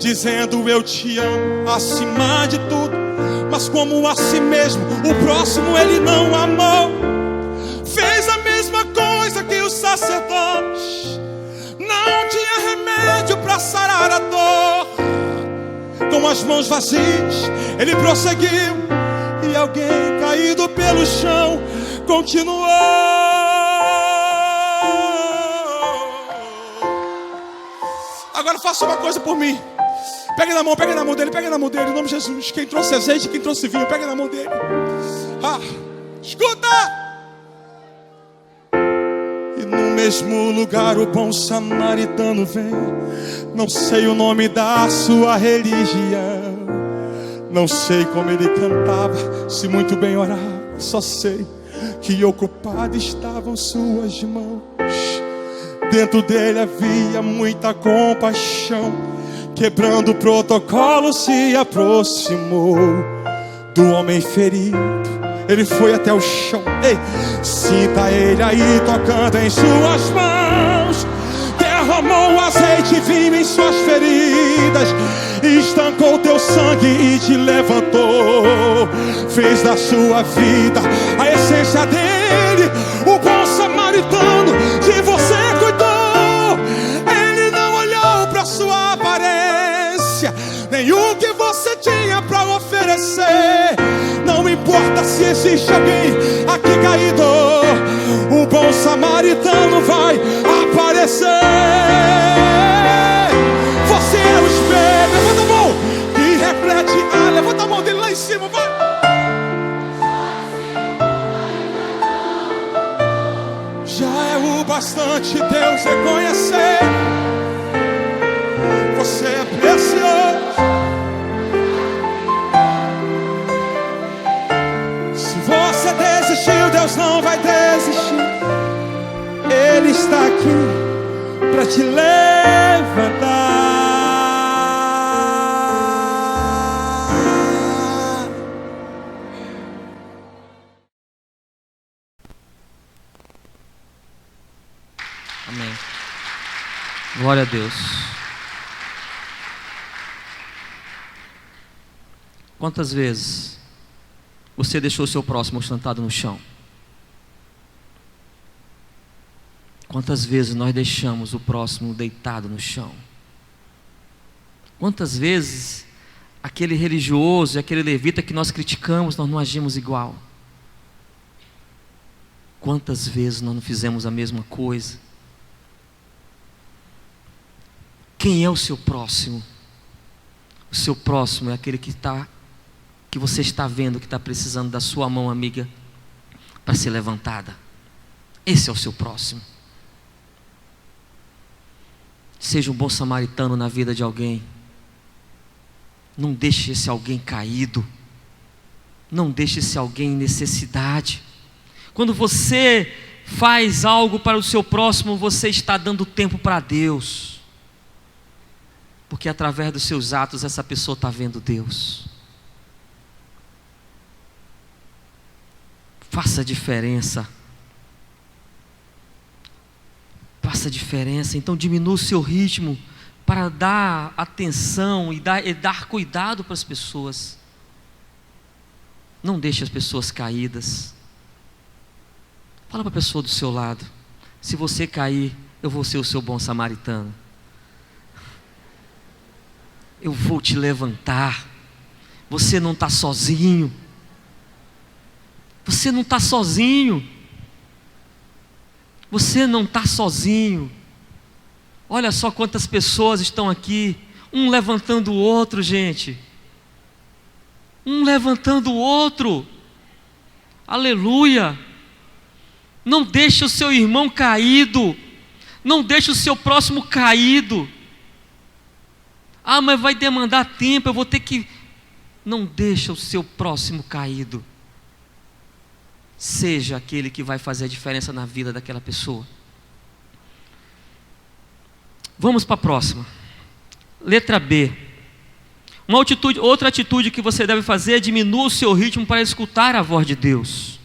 dizendo eu te amo acima de tudo. Mas como a si mesmo, o próximo ele não amou. Fez a mesma coisa que o sacerdote. Não tinha remédio para sarar a dor. Com as mãos vazias ele prosseguiu. E alguém caído pelo chão continuou. Agora faça uma coisa por mim. Pegue na mão dele, pegue na mão dele, em nome de Jesus. Quem trouxe azeite, quem trouxe vinho, pegue na mão dele. Escuta! E no mesmo lugar o bom samaritano vem. Não sei o nome da sua religião, não sei como ele cantava, se muito bem orava. Só sei que ocupado estavam suas mãos. Dentro dele havia muita compaixão. Quebrando o protocolo se aproximou do homem ferido. Ele foi até o chão. Ei, sinta ele aí tocando em suas mãos. Derramou azeite e vinho em suas feridas. Estancou teu sangue e te levantou. Fez da sua vida a essência dele. O bom samaritano que você cuidou. Ele não olhou para sua aparência, nem o que você tinha para oferecer. Não importa se existe alguém aqui caído, o bom samaritano vai aparecer. Você é o espelho. Levanta a mão e reflete. Levanta a mão dele lá em cima, vai. Já é o bastante Deus reconhecer. Você é precioso. Se você desistiu, Deus não vai desistir. Ele está aqui para te levantar. Amém. Glória a Deus. Quantas vezes você deixou o seu próximo sentado no chão? Quantas vezes nós deixamos o próximo deitado no chão? Quantas vezes aquele religioso e aquele levita que nós criticamos, nós não agimos igual? Quantas vezes nós não fizemos a mesma coisa? Quem é o seu próximo? O seu próximo é aquele que você está vendo que está precisando da sua mão amiga para ser levantada. Esse é o seu próximo. Seja um bom samaritano na vida de alguém. Não deixe esse alguém caído. Não deixe esse alguém em necessidade. Quando você faz algo para o seu próximo, você está dando tempo para Deus. Porque através dos seus atos essa pessoa está vendo Deus. Faça a diferença. Faça a diferença. Então diminua o seu ritmo para dar atenção e dar cuidado para as pessoas. Não deixe as pessoas caídas. Fala para a pessoa do seu lado: se você cair, eu vou ser o seu bom samaritano. Eu vou te levantar. Você não está sozinho. Você não está sozinho. Você não está sozinho. Olha só quantas pessoas estão aqui Um levantando o outro, gente. Um levantando o outro. Aleluia. Não deixe o seu irmão caído. Não deixe o seu próximo caído. Ah, mas vai demandar tempo, eu vou ter que... Não deixe o seu próximo caído. Seja aquele que vai fazer a diferença na vida daquela pessoa. Vamos para a próxima. Letra B. Outra atitude que você deve fazer é diminuir o seu ritmo para escutar a voz de Deus.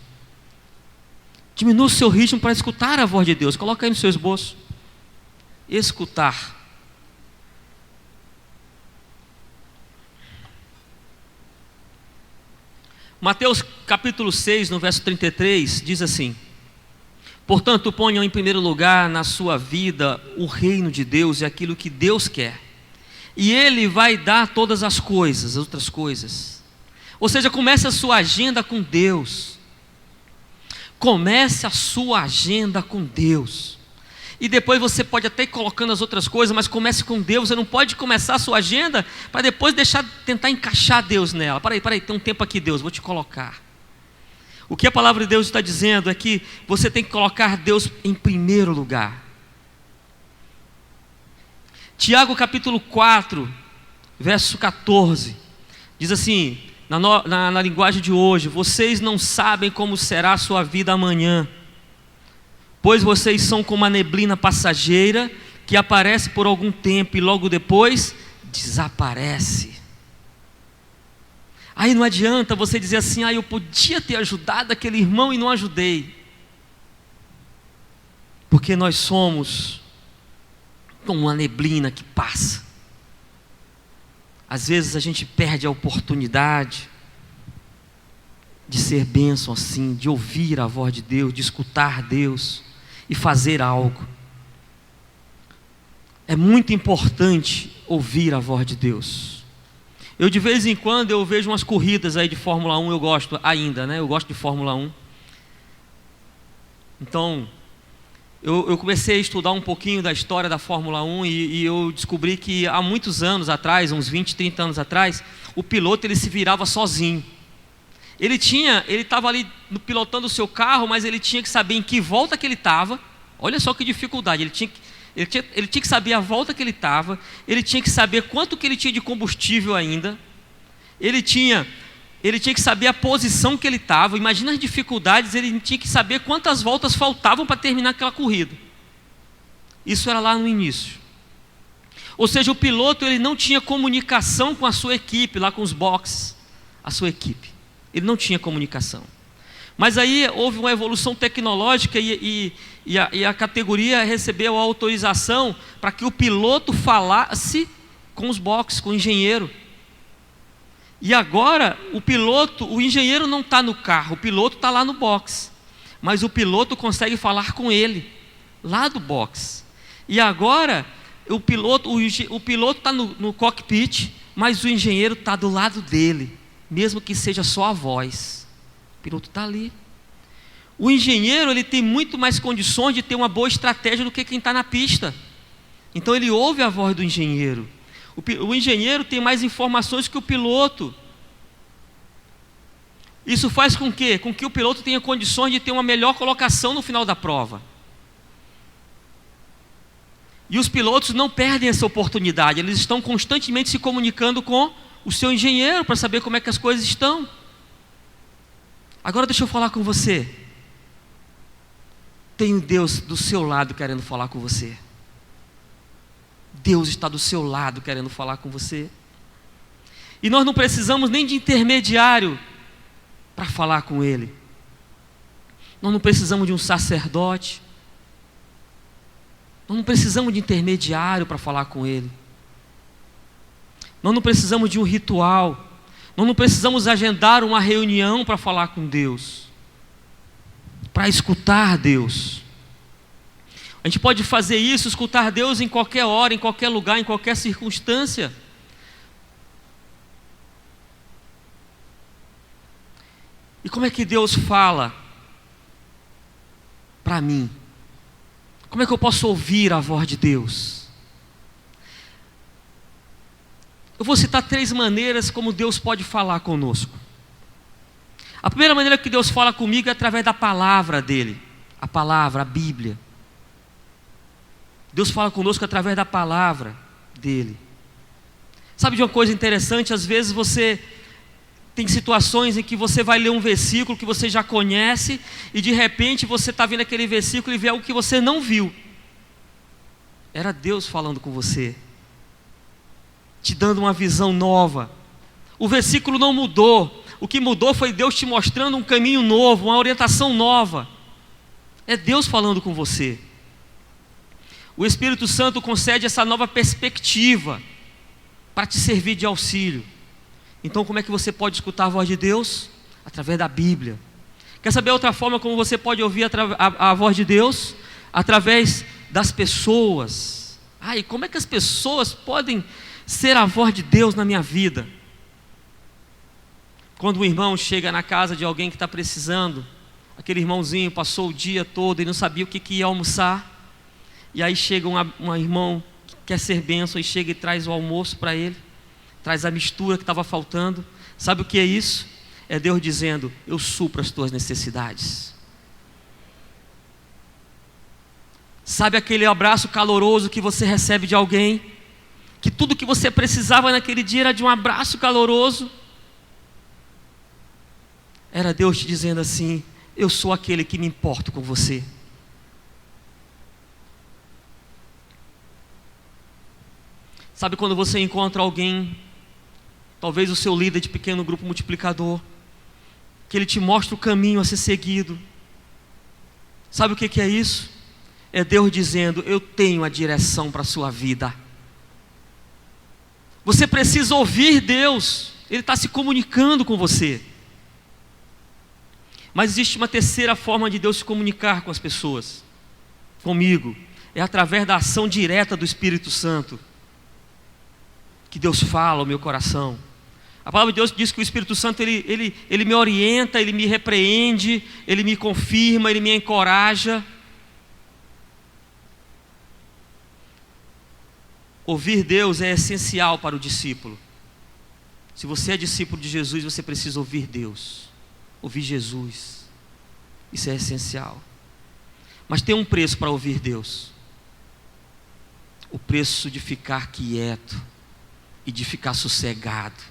Diminua o seu ritmo para escutar a voz de Deus. Coloca aí no seu esboço. Escutar. Mateus capítulo 6, no verso 33, diz assim: portanto, ponham em primeiro lugar na sua vida o reino de Deus e aquilo que Deus quer, e Ele vai dar todas as coisas, as outras coisas. Ou seja, comece a sua agenda com Deus. Comece a sua agenda com Deus. E depois você pode até ir colocando as outras coisas, mas comece com Deus. Você não pode começar a sua agenda para depois tentar encaixar Deus nela. Peraí, tem um tempo aqui, Deus, vou te colocar. O que a palavra de Deus está dizendo é que você tem que colocar Deus em primeiro lugar. Tiago capítulo 4, verso 14, diz assim, na linguagem de hoje: vocês não sabem como será a sua vida amanhã, pois vocês são como a neblina passageira que aparece por algum tempo e logo depois desaparece. Aí não adianta você dizer assim: eu podia ter ajudado aquele irmão e não ajudei. Porque nós somos como uma neblina que passa. Às vezes a gente perde a oportunidade de ser bênção assim, de ouvir a voz de Deus, de escutar Deus e fazer algo. É muito importante ouvir a voz de Deus. Eu de vez em quando eu vejo umas corridas aí de Fórmula 1, eu gosto ainda, né? Eu gosto de Fórmula 1. Então, eu comecei a estudar um pouquinho da história da Fórmula 1 e eu descobri que há muitos anos atrás, uns 20, 30 anos atrás, o piloto ele se virava sozinho. Ele estava ali pilotando o seu carro, mas ele tinha que saber em que volta que ele estava. Olha só que dificuldade, ele tinha que saber a volta que ele estava, ele tinha que saber quanto que ele tinha de combustível ainda, ele tinha que saber a posição que ele estava. Imagina as dificuldades, ele tinha que saber quantas voltas faltavam para terminar aquela corrida. Isso era lá no início. Ou seja, o piloto ele não tinha comunicação com a sua equipe, lá com os boxes, a sua equipe. Ele não tinha comunicação. Mas aí houve uma evolução tecnológica e a categoria recebeu a autorização para que o piloto falasse com os boxes, com o engenheiro. E agora o engenheiro não está no carro, o piloto está lá no box. Mas o piloto consegue falar com ele, lá do box. E agora o piloto está no cockpit, mas o engenheiro está do lado dele, mesmo que seja só a voz. O piloto está ali. O engenheiro ele tem muito mais condições de ter uma boa estratégia do que quem está na pista. Então ele ouve a voz do engenheiro. O engenheiro tem mais informações que o piloto. Isso faz com que o piloto tenha condições de ter uma melhor colocação no final da prova. E os pilotos não perdem essa oportunidade. Eles estão constantemente se comunicando com o seu engenheiro para saber como é que as coisas estão. Agora deixa eu falar com você. Tem Deus do seu lado querendo falar com você. Deus está do seu lado querendo falar com você. E nós não precisamos nem de intermediário para falar com Ele. Nós não precisamos de um sacerdote. Nós não precisamos de intermediário para falar com Ele. Nós não precisamos de um ritual. Nós não precisamos agendar uma reunião para falar com Deus, para escutar Deus. A gente pode fazer isso, escutar Deus em qualquer hora, em qualquer lugar, em qualquer circunstância. E como é que Deus fala para mim? Como é que eu posso ouvir a voz de Deus? Eu vou citar 3 maneiras como Deus pode falar conosco. A primeira maneira que Deus fala comigo é através da palavra dele. A palavra, a Bíblia. Deus fala conosco através da palavra dele. Sabe de uma coisa interessante? Às vezes você tem situações em que você vai ler um versículo que você já conhece e de repente você está vendo aquele versículo e vê algo que você não viu. Era Deus falando com você, te dando uma visão nova. O versículo não mudou. O que mudou foi Deus te mostrando um caminho novo, uma orientação nova. É Deus falando com você. O Espírito Santo concede essa nova perspectiva para te servir de auxílio. Então, como é que você pode escutar a voz de Deus? Através da Bíblia. Quer saber outra forma como você pode ouvir a voz de Deus? Através das pessoas. E como é que as pessoas podem ser a voz de Deus na minha vida? Quando um irmão chega na casa de alguém que está precisando, aquele irmãozinho passou o dia todo e não sabia o que ia almoçar, e aí chega um irmão que quer ser bênção e chega e traz o almoço para ele, traz a mistura que estava faltando. Sabe o que é isso? É Deus dizendo: eu supro as tuas necessidades. Sabe aquele abraço caloroso que você recebe de alguém, que tudo que você precisava naquele dia era de um abraço caloroso? Era Deus te dizendo assim: eu sou aquele que me importo com você. Sabe quando você encontra alguém, talvez o seu líder de pequeno grupo multiplicador, que ele te mostra o caminho a ser seguido? Sabe o que é isso? É Deus dizendo: eu tenho a direção para a sua vida. Você precisa ouvir Deus, Ele está se comunicando com você. Mas existe uma terceira forma de Deus se comunicar com as pessoas, comigo. É através da ação direta do Espírito Santo que Deus fala ao meu coração. A palavra de Deus diz que o Espírito Santo ele me orienta, ele me repreende, ele me confirma, ele me encoraja. Ouvir Deus é essencial para o discípulo. Se você é discípulo de Jesus, você precisa ouvir Deus, ouvir Jesus. Isso é essencial. Mas tem um preço para ouvir Deus: o preço de ficar quieto e de ficar sossegado.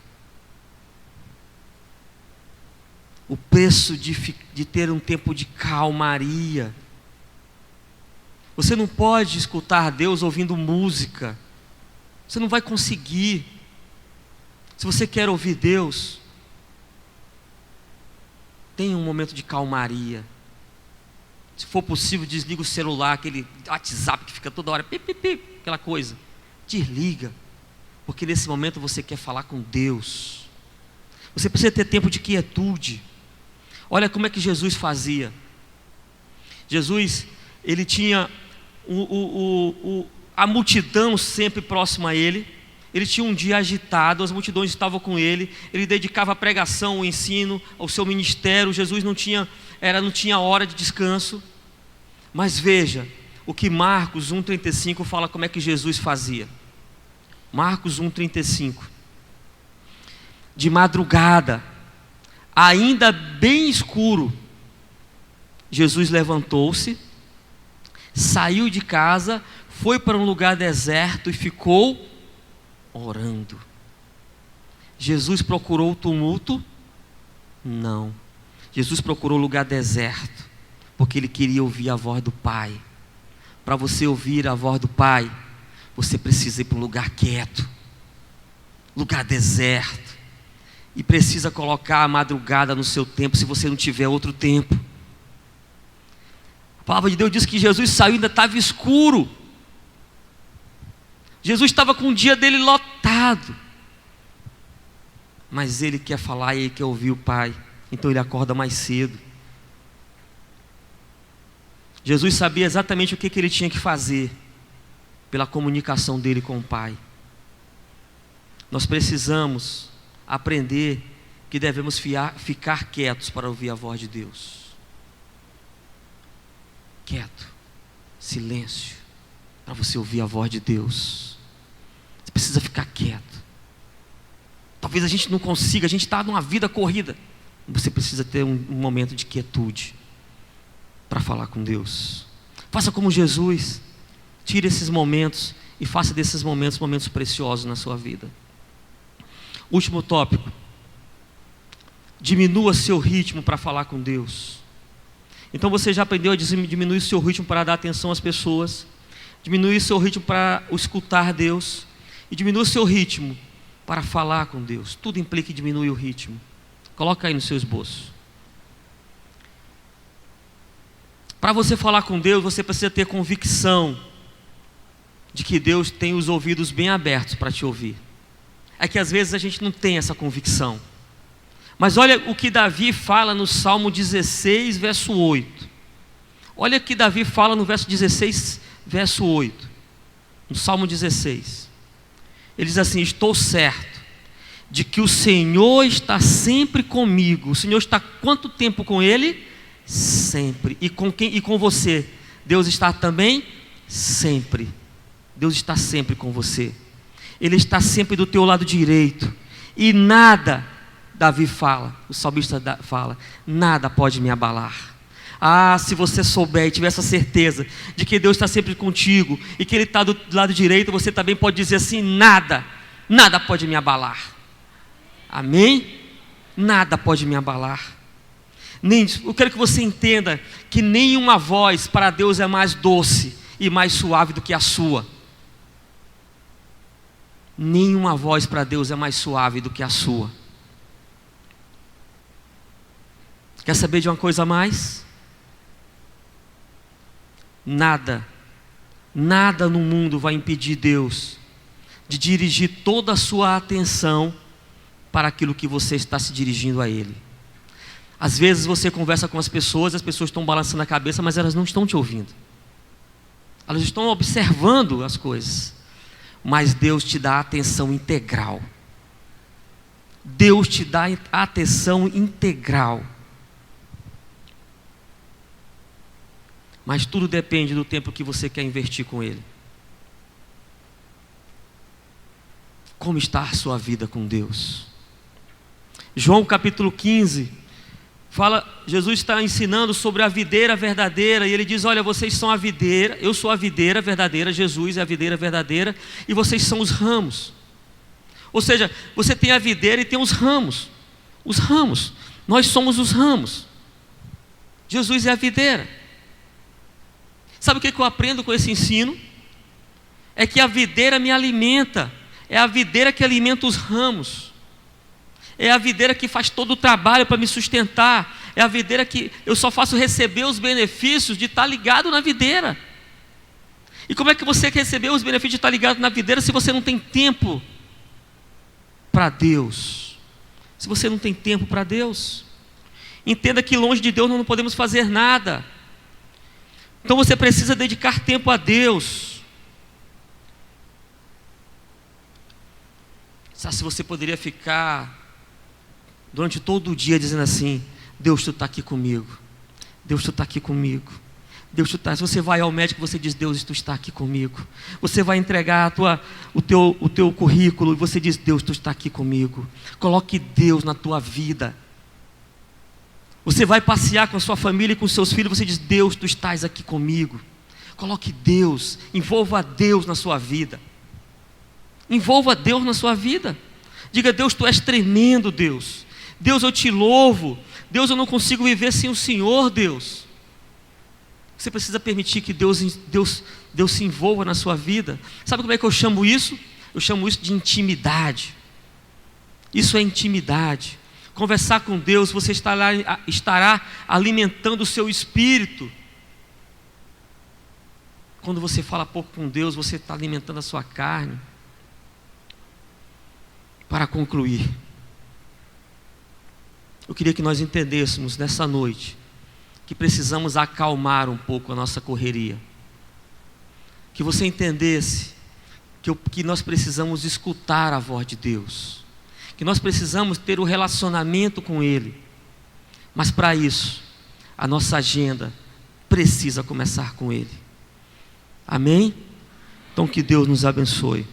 O preço de ter um tempo de calmaria. Você não pode escutar Deus ouvindo música. Você não vai conseguir. Se você quer ouvir Deus, tenha um momento de calmaria. Se for possível, desliga o celular, aquele WhatsApp que fica toda hora, aquela coisa. Desliga. Porque nesse momento você quer falar com Deus. Você precisa ter tempo de quietude. Olha como é que Jesus fazia. Jesus, ele tinha a multidão sempre próxima a ele. Ele tinha um dia agitado, as multidões estavam com ele. Ele dedicava a pregação, o ensino, ao seu ministério. Jesus não tinha hora de descanso. Mas veja o que Marcos 1,35 fala como é que Jesus fazia. Marcos 1,35. De madrugada, ainda bem escuro, Jesus levantou-se, saiu de casa, foi para um lugar deserto e ficou orando. Jesus procurou o tumulto? Não. Jesus procurou um lugar deserto, porque Ele queria ouvir a voz do Pai. Para você ouvir a voz do Pai, você precisa ir para um lugar quieto, lugar deserto, e precisa colocar a madrugada no seu tempo, se você não tiver outro tempo. A palavra de Deus diz que Jesus saiu, ainda estava escuro. Jesus estava com o dia dele lotado, mas ele quer falar e ele quer ouvir o Pai. Então ele acorda mais cedo. Jesus sabia exatamente o que ele tinha que fazer pela comunicação dele com o Pai. Nós precisamos aprender que devemos ficar quietos para ouvir a voz de Deus. Quieto, silêncio, para você ouvir a voz de Deus. Você precisa ficar quieto. talvez a gente não consiga, a gente está numa vida corrida. Você precisa ter um momento de quietude para falar com Deus. Faça como Jesus, tire esses momentos e faça desses momentos momentos preciosos na sua vida. Último tópico: diminua seu ritmo para falar com Deus. Então você já aprendeu a diminuir seu ritmo para dar atenção às pessoas, diminuir seu ritmo para escutar Deus, e diminua seu ritmo para falar com Deus. Tudo implica em diminuir o ritmo. Coloca aí no seu esboço. Para você falar com Deus, você precisa ter convicção de que Deus tem os ouvidos bem abertos para te ouvir. É que às vezes a gente não tem essa convicção. Mas olha o que Davi fala no Salmo 16, verso 8. Olha o que Davi fala no verso 16, verso 8. No Salmo 16. Ele diz assim: estou certo de que o Senhor está sempre comigo. O Senhor está quanto tempo com ele? Sempre. E com quem? E com você? Deus está também? Sempre. Deus está sempre com você. Ele está sempre do teu lado direito. E nada, Davi fala, o salmista fala, nada pode me abalar. Ah, se você souber e tiver essa certeza de que Deus está sempre contigo e que Ele está do lado direito, você também pode dizer assim: nada pode me abalar. Amém? Nada pode me abalar. Eu quero que você entenda que nenhuma voz para Deus é mais doce e mais suave do que a sua. Nenhuma voz para Deus é mais suave do que a sua. Quer saber de uma coisa a mais? Nada no mundo vai impedir Deus de dirigir toda a sua atenção para aquilo que você está se dirigindo a Ele. Às vezes você conversa com as pessoas estão balançando a cabeça, mas elas não estão te ouvindo. Elas estão observando as coisas. Mas Deus te dá atenção integral. Deus te dá atenção integral. Mas tudo depende do tempo que você quer investir com Ele. Como está a sua vida com Deus? João capítulo 15, Jesus está ensinando sobre a videira verdadeira, e Ele diz: olha, vocês são a videira, eu sou a videira verdadeira, Jesus é a videira verdadeira, e vocês são os ramos. Ou seja, você tem a videira e tem os ramos. Os ramos, nós somos os ramos. Jesus é a videira. Sabe o que eu aprendo com esse ensino? É que a videira me alimenta. É a videira que alimenta os ramos. É a videira que faz todo o trabalho para me sustentar. É a videira que eu só faço receber os benefícios de estar ligado na videira. E como é que você quer receber os benefícios de estar ligado na videira se você não tem tempo para Deus? Se você não tem tempo para Deus, entenda que longe de Deus nós não podemos fazer nada. Então você precisa dedicar tempo a Deus. Sabe, se você poderia ficar durante todo o dia dizendo assim: Deus, tu está aqui comigo. Deus, tu está aqui comigo. Deus, tu está. Se você vai ao médico, você diz: Deus, tu está aqui comigo. Você vai entregar o teu currículo e você diz: Deus, tu está aqui comigo. Coloque Deus na tua vida. Você vai passear com a sua família e com seus filhos, você diz: Deus, tu estás aqui comigo. Coloque Deus, envolva Deus na sua vida. Envolva Deus na sua vida. Diga: Deus, tu és tremendo, Deus. Deus, eu te louvo. Deus, eu não consigo viver sem o Senhor, Deus. Você precisa permitir que Deus se envolva na sua vida. Sabe como é que eu chamo isso? Eu chamo isso de intimidade. Isso é intimidade. Conversar com Deus, você estará alimentando o seu espírito. Quando você fala pouco com Deus, você está alimentando a sua carne. Para concluir, eu queria que nós entendêssemos nessa noite que precisamos acalmar um pouco a nossa correria. Que você entendesse que nós precisamos escutar a voz de Deus. Que nós precisamos ter o relacionamento com Ele. Mas para isso, a nossa agenda precisa começar com Ele. Amém? Então que Deus nos abençoe.